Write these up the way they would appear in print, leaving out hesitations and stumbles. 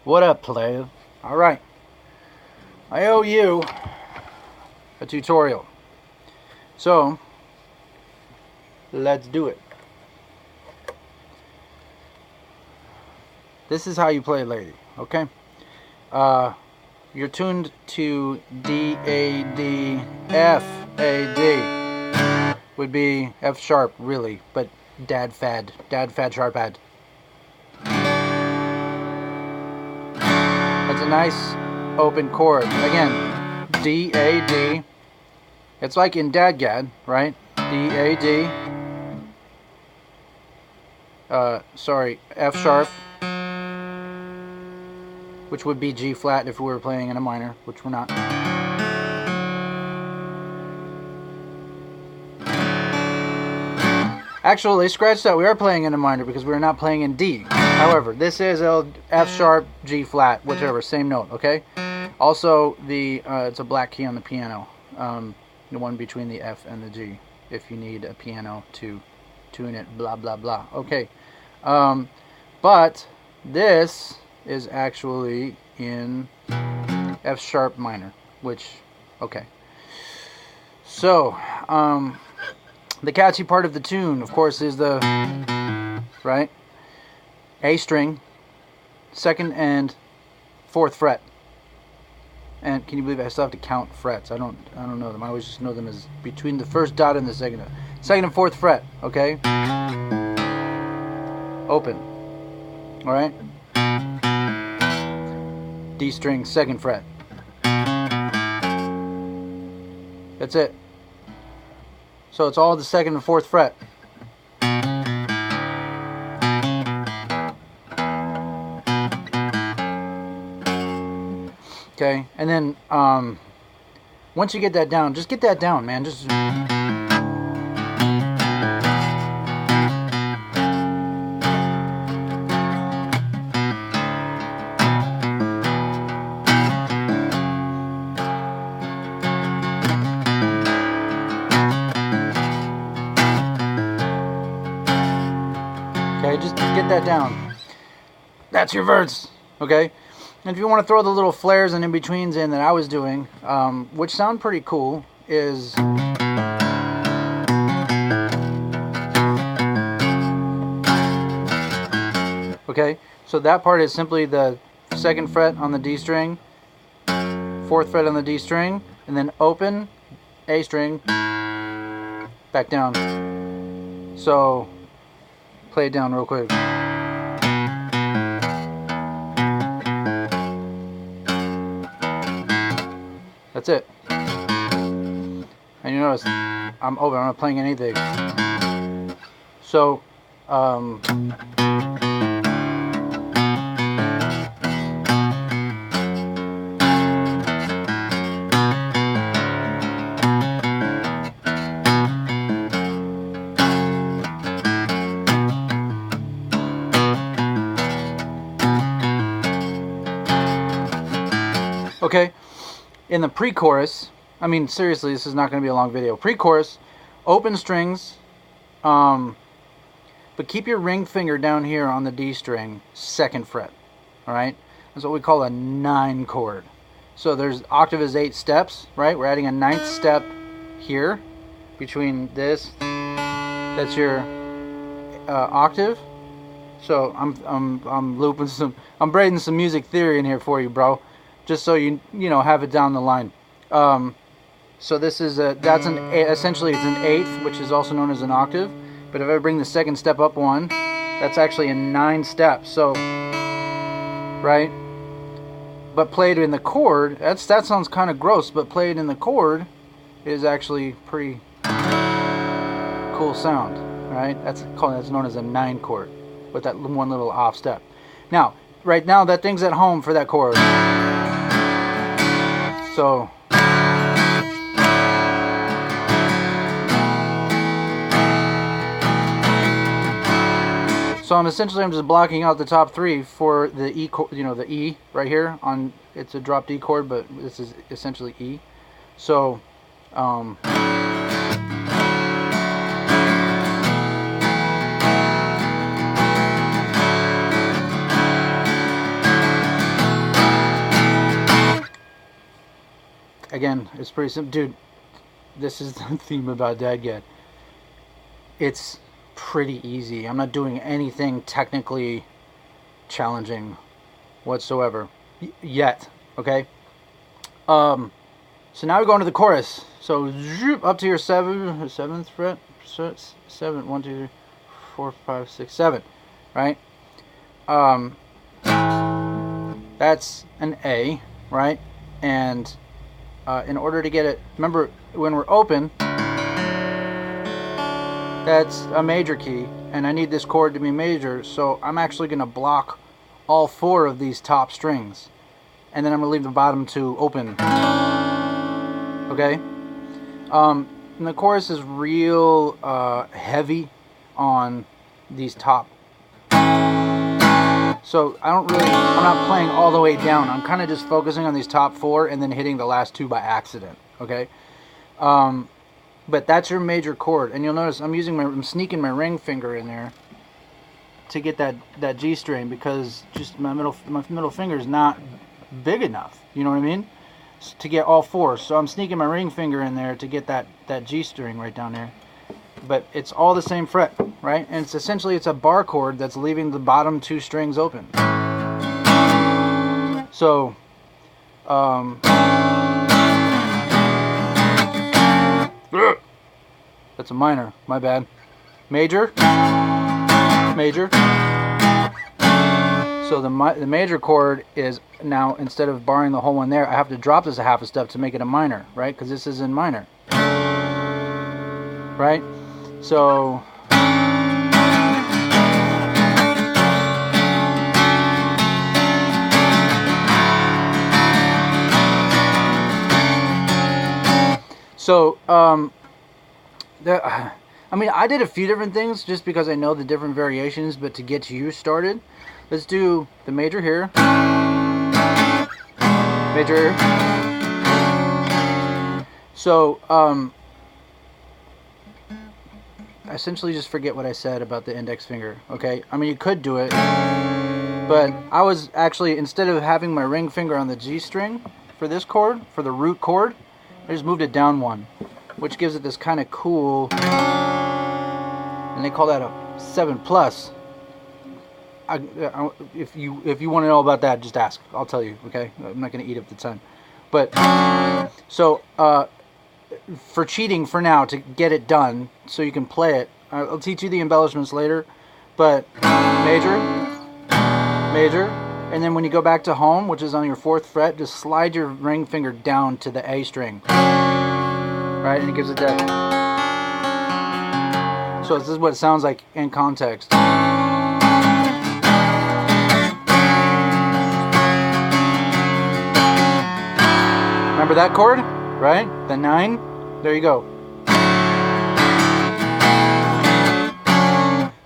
What up, player? Alright, I owe you a tutorial. So, let's do it. This is how you play Lady, okay? You're tuned to D, A, D, F, A, D. Would be F sharp, really, but dad fad sharp ad. That's a nice open chord. Again, D, A, D. It's like in Dadgad, right? D, A, D. Sorry, F sharp, which would be G flat if we were playing in a minor, which we're not. Actually, scratch that. We are playing in a minor because we're not playing in D. However, this is F sharp, G flat, whichever, same note, okay? Also, it's a black key on the piano, the one between the F and the G, if you need a piano to tune it, blah, blah, blah. Okay, but this is actually in F sharp minor, which, okay. So, the catchy part of the tune, of course, is the, right, A string, 2nd and 4th fret. And can you believe I still have to count frets? I don't know them. I always just know them as between the first dot and the second and 4th fret, okay? Open. All right? D string, 2nd fret. That's it. So it's all the 2nd and 4th fret. Okay, and then once you get that down, just get that down, man. Just just get that down. That's your verse, okay? And if you want to throw the little flares and in-betweens in that I was doing, which sound pretty cool, is... Okay, so that part is simply the 2nd fret on the D string, 4th fret on the D string, and then open, A string, back down. So, play it down real quick. That's it. And you notice I'm open, I'm not playing anything. So, okay. In the pre-chorus, I mean, seriously, this is not going to be a long video. Pre-chorus, open strings, but keep your ring finger down here on the D string, 2nd fret, all right? That's what we call a 9 chord. So there's octave is 8 steps, right? We're adding a 9th step here between this. That's your octave. So I'm looping some, I'm braiding some music theory in here for you, bro. Just so you have it down the line. So this is essentially it's an 8th, which is also known as an octave. But if I bring the 2nd step up one, that's actually a 9 steps. So, right? But played in the chord, that sounds kind of gross. But played in the chord is actually pretty cool sound, right? That's known as a 9 chord with that one little off step. Now, right now that thing's at home for that chord. So I'm just blocking out the top 3 for the E chord, the E right here on, it's a dropped E chord, but this is essentially E. So again, it's pretty simple. Dude, this is the theme about Dad Get. It's pretty easy. I'm not doing anything technically challenging whatsoever yet. Okay. So now we go into the chorus. So zoop, up to your seventh fret. 7, 1, 2, 3, 4, 5, 6, 7. Right. That's an A, right? And in order to get it, remember when we're open, that's a major key, and I need this chord to be major, so I'm actually going to block all 4 of these top strings, and then I'm going to leave the bottom 2 open. Okay? And the chorus is real heavy on these top. So I'm not playing all the way down. I'm kind of just focusing on these top 4 and then hitting the last 2 by accident. Okay? But that's your major chord, and you'll notice I'm sneaking my ring finger in there to get that G string, because just my middle finger is not big enough. You know what I mean? To get all 4. So I'm sneaking my ring finger in there to get that G string right down there. But it's all the same fret, right? And it's essentially a bar chord that's leaving the bottom 2 strings open. So that's a minor, my bad. Major. So the major chord is now, instead of barring the whole one there, I have to drop this a half a step to make it a minor, right? Because this is in minor, right? So I mean, I did a few different things just because I know the different variations, but to get you started, let's do the major here, major. So, essentially just forget what I said about the index finger, okay? I mean, you could do it, but I was actually, instead of having my ring finger on the G string for this chord, for the root chord, I just moved it down 1, which gives it this kind of cool, and they call that a 7 plus. If you want to know about that, just ask. I'll tell you, okay? I'm not going to eat up the time. But, so, for cheating for now, to get it done, so you can play it, I'll teach you the embellishments later, but major, and then when you go back to home, which is on your 4th fret, just slide your ring finger down to the A string, right, and it gives it that. So this is what it sounds like in context. Remember that chord, right? The 9, there you go.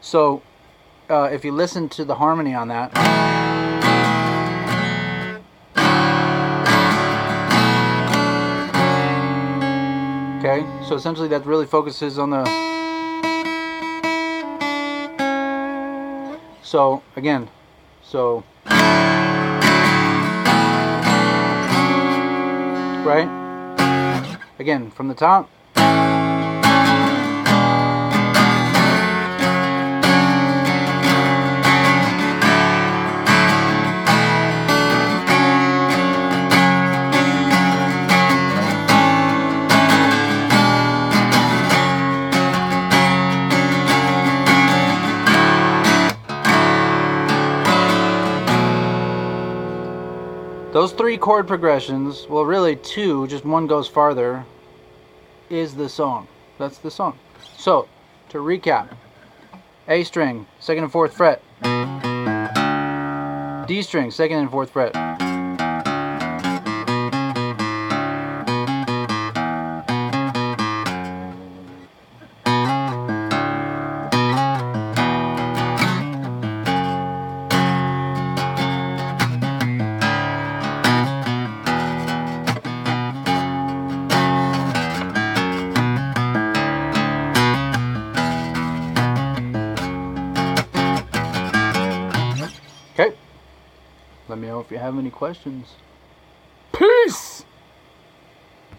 So if you listen to the harmony on that, okay, so essentially that really focuses on the, so again, so, right, again, from the top, those 3 chord progressions, well really 2, just one goes farther, is the song. That's the song. So, to recap, A string, 2nd and 4th fret. D string, 2nd and 4th fret. Okay, let me know if you have any questions. Peace!